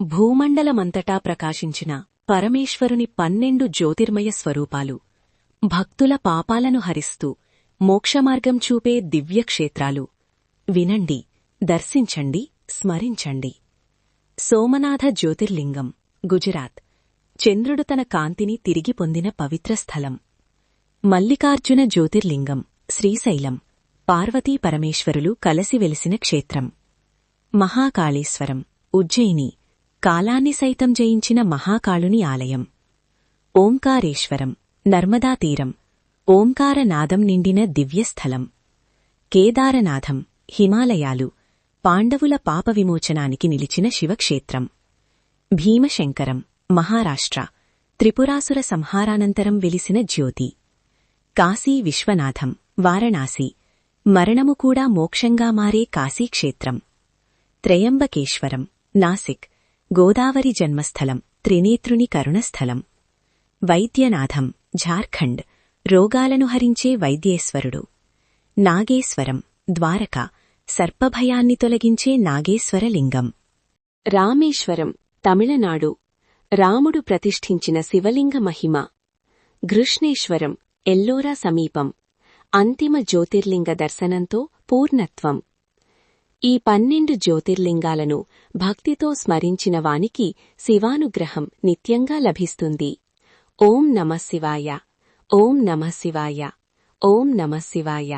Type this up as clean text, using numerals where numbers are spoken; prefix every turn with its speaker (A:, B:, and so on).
A: భూమండలమంతటా ప్రకాశించిన పరమేశ్వరుని 12 జ్యోతిర్మయ స్వరూపాలు, భక్తుల పాపాలను హరిస్తూ మోక్షమార్గం చూపే దివ్యక్షేత్రాలు. వినండి, దర్శించండి, స్మరించండి. సోమనాథ జ్యోతిర్లింగం, గుజరాత్. చంద్రుడు తన కాంతిని తిరిగి పొందిన పవిత్ర స్థలం. మల్లికార్జున జ్యోతిర్లింగం, శ్రీశైలం. పార్వతీ పరమేశ్వరులు కలసి వెలిసిన క్షేత్రం. మహాకాళేశ్వరం, ఉజ్జయిని. కాలాన్ని సైతం జయించిన మహాకాళుని ఆలయం. ఓంకారేశ్వరం, నర్మదా తీరం. ఓంకారనాదం నిండిన దివ్యస్థలం. కేదారనాథం, హిమాలయాలు. పాండవుల పాప విమోచనానికి నిలిచిన శివక్షేత్రం. భీమశంకరం, మహారాష్ట్ర. త్రిపురాసుర సంహారానంతరం వెలిసిన జ్యోతి. కాశీ విశ్వనాథం, వారణాసి. మరణము కూడా మోక్షంగా మారే కాశీక్షేత్రం. త్రయంబకేశ్వరం, నాసిక్. గోదావరి జన్మస్థలం, త్రినేత్రుని కరుణస్థలం. వైద్యనాథం, ఝార్ఖండ్. రోగాలను హరించే వైద్యేశ్వరుడు. నాగేశ్వరం, ద్వారకా. సర్పభయాన్ని తొలగించే నాగేశ్వరలింగం. రామేశ్వరం, తమిళనాడు. రాముడు ప్రతిష్ఠించిన శివలింగ మహిమ. ఘృష్ణేశ్వరం, ఎల్లోరా సమీపం. అంతిమ జ్యోతిర్లింగ దర్శనంతో పూర్ణత్వం. ఈ 12 జ్యోతిర్లింగాలను భక్తితో స్మరించిన వానికి శివానుగ్రహం నిత్యంగా లభిస్తుంది. ఓం నమః శివాయ, ఓం నమః శివాయ, ఓం నమః శివాయ.